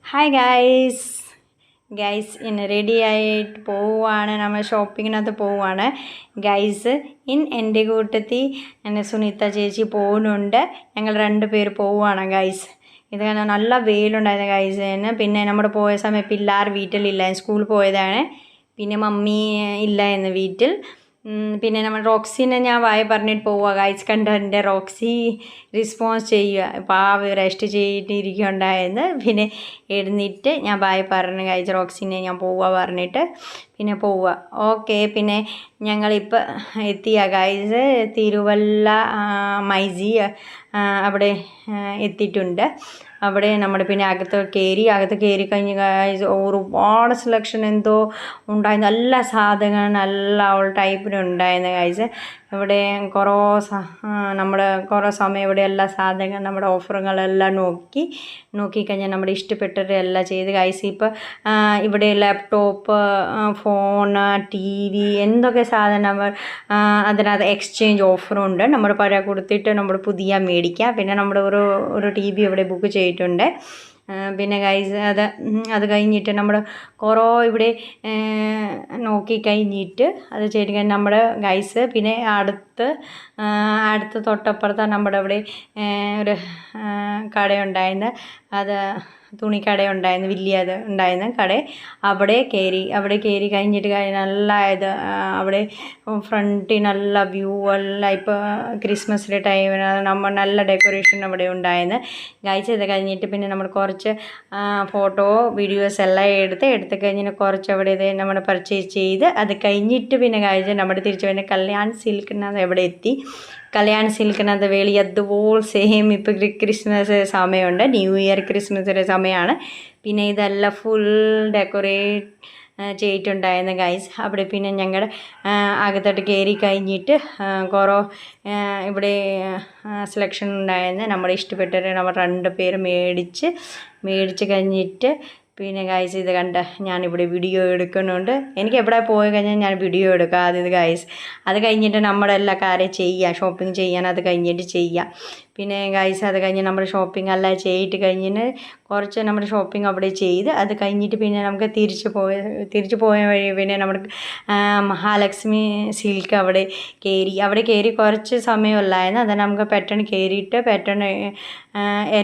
Hi guys ഇന്ന് ready ആയിട്ട് പോവുകയാണ്. നമ്മൾ ഷോപ്പിങ്ങിനകത്ത് പോവുകയാണ് ഗൈസ്. എൻ്റെ കൂട്ടത്തിൽ എൻ്റെ സുനിത ചേച്ചി പോകുന്നുണ്ട്. ഞങ്ങൾ 2 പേര് പോവുകയാണ് ഗൈസ്. ഇത് നല്ല വെയിലുണ്ടായിരുന്നു ഗൈസ്. പിന്നെ നമ്മൾ പോയ സമയം പിള്ളേർ വീട്ടിലില്ല, സ്കൂളിൽ പോയതാണ്. പിന്നെ മമ്മി ഇല്ല എന്ന് വീട്ടിൽ. പിന്നെ നമ്മൾ റോക്സിനെ ഞാൻ വായ പറഞ്ഞിട്ട് പോവുക ഗൈസ്. കണ്ടോ എൻ്റെ റോക്സി റെസ്പോൺസ് ചെയ്യുക, പാവ റെസ്റ്റ് ചെയ്തിട്ടിരിക്കുകയുണ്ടായിരുന്നു. പിന്നെ എഴുന്നിട്ട് ഞാൻ വായ പറഞ്ഞു ഗൈസ്, റോക്സിനെ ഞാൻ പോവുക പറഞ്ഞിട്ട് പിന്നെ പോവുക. ഓക്കെ, പിന്നെ ഞങ്ങളിപ്പോൾ എത്തിയ ഗൈസ് തിരുവല്ല മൈസി അവിടെ എത്തിയിട്ടുണ്ട്. അവിടെ നമ്മൾ പിന്നെ അകത്ത് കയറി കഴിഞ്ഞ് ഗൈസ് ഒരുപാട് സെലക്ഷൻ എന്തോ ഉണ്ടായിരുന്നു. നല്ല സാധനങ്ങൾ നല്ല ടൈപ്പിനുണ്ടായിരുന്നു ഗൈസ്. ഇവിടെ കുറേ സമയം ഇവിടെ എല്ലാ സാധനങ്ങൾ നമ്മുടെ ഓഫറുകളെല്ലാം നോക്കിക്കഴിഞ്ഞാൽ നമ്മുടെ ഇഷ്ടപ്പെട്ടതെല്ലാം ചെയ്ത് ഗൈസ്. ഇപ്പോൾ ഇവിടെ ലാപ്ടോപ്പ്, ഫോൺ, TV എന്തൊക്കെ സാധനം അതിനകത്ത് എക്സ്ചേഞ്ച് ഓഫറുണ്ട്. നമ്മൾ പഴയ കൊടുത്തിട്ട് നമ്മൾ പുതിയ മേടിക്കാം. പിന്നെ നമ്മൾ ഒരു TV ഇവിടെ ബുക്ക് ചെയ്തിട്ടുണ്ട്. പിന്നെ ഗൈസ് അത് കഴിഞ്ഞിട്ട് നമ്മൾ കുറേ ഇവിടെ നോക്കിക്കഴിഞ്ഞിട്ട് അത് ചെയ്ത് കഴിഞ്ഞാൽ നമ്മുടെ ഗൈസ് പിന്നെ അടുത്ത് തൊട്ടപ്പുറത്താണ് നമ്മുടെ ഇവിടെ ഒരു കടയുണ്ടായിരുന്നു. അത് തുണിക്കടയുണ്ടായിരുന്നു, വലിയത് ഉണ്ടായിരുന്നു കട. അവിടെ കയറി കഴിഞ്ഞിട്ട് നല്ല അവിടെ ഫ്രണ്ടിൽ നല്ല വ്യൂ എല്ലാം. ഇപ്പോൾ ക്രിസ്മസിൻ്റെ ടൈമിന് നമ്മൾ നല്ല ഡെക്കറേഷൻ അവിടെ ഉണ്ടായിരുന്നു ഗൈസ്. ഇത് കഴിഞ്ഞിട്ട് പിന്നെ നമ്മൾ കുറച്ച് ഫോട്ടോ വീഡിയോസ് എല്ലാം എടുത്ത് കഴിഞ്ഞിട്ട് കുറച്ച് അവിടെ നമ്മൾ പർച്ചേസ് ചെയ്ത് അത് കഴിഞ്ഞിട്ട് പിന്നെ ഗൈസ് നമ്മൾ തിരിച്ച് പിന്നെ കല്യാൺ സിൽക്കിനകത്ത് എവിടെ എത്തി. കല്യാൺ സിൽക്കിനകത്ത് വേളി അതുപോലെ സെയിം ഇപ്പോൾ ക്രിസ്മസ് സമയമുണ്ട്, ന്യൂ ഇയർ ക്രിസ്മസിൻ്റെ സമയമാണ്. പിന്നെ ഇതെല്ലാം ഫുൾ ഡെക്കറേറ്റ് ചെയ്തിട്ടുണ്ടായിരുന്നു ഗൈസ്. അവിടെ പിന്നെ ഞങ്ങൾ അകത്തോട്ട് കയറി കഴിഞ്ഞിട്ട് കുറേ ഇവിടെ സെലക്ഷൻ ഉണ്ടായിരുന്നു. നമ്മൾ ഇഷ്ടപ്പെട്ടവരെ നമ്മൾ 2 പേര് മേടിച്ച് കഴിഞ്ഞിട്ട് പിന്നെ ഗൈസ് ഇത് കണ്ട ഞാനിവിടെ വീഡിയോ എടുക്കുന്നുണ്ട്. എനിക്ക് എവിടെ പോയി കഴിഞ്ഞാൽ ഞാൻ വീഡിയോ എടുക്കാം ആദ്യം ഗൈസ്. അത് കഴിഞ്ഞിട്ട് നമ്മളെല്ലാ കാര്യം ചെയ്യുക, ഷോപ്പിംഗ് ചെയ്യാൻ അത് കഴിഞ്ഞിട്ട് ചെയ്യാം. പിന്നെ ഗൈസ് അത് കഴിഞ്ഞ് നമ്മൾ ഷോപ്പിംഗ് എല്ലാം ചെയ്തിട്ട് കഴിഞ്ഞിട്ട് കുറച്ച് നമ്മുടെ ഷോപ്പിംഗ് അവിടെ ചെയ്ത് അത് കഴിഞ്ഞിട്ട് പിന്നെ നമുക്ക് തിരിച്ചു പോയ വഴി പിന്നെ നമ്മൾ മഹാലക്ഷ്മി സിൽക്ക് അവിടെ കയറി കുറച്ച് സമയമല്ലായിരുന്നു. അത് നമുക്ക് പെട്ടെന്ന് കയറിയിട്ട് പെട്ടെന്ന്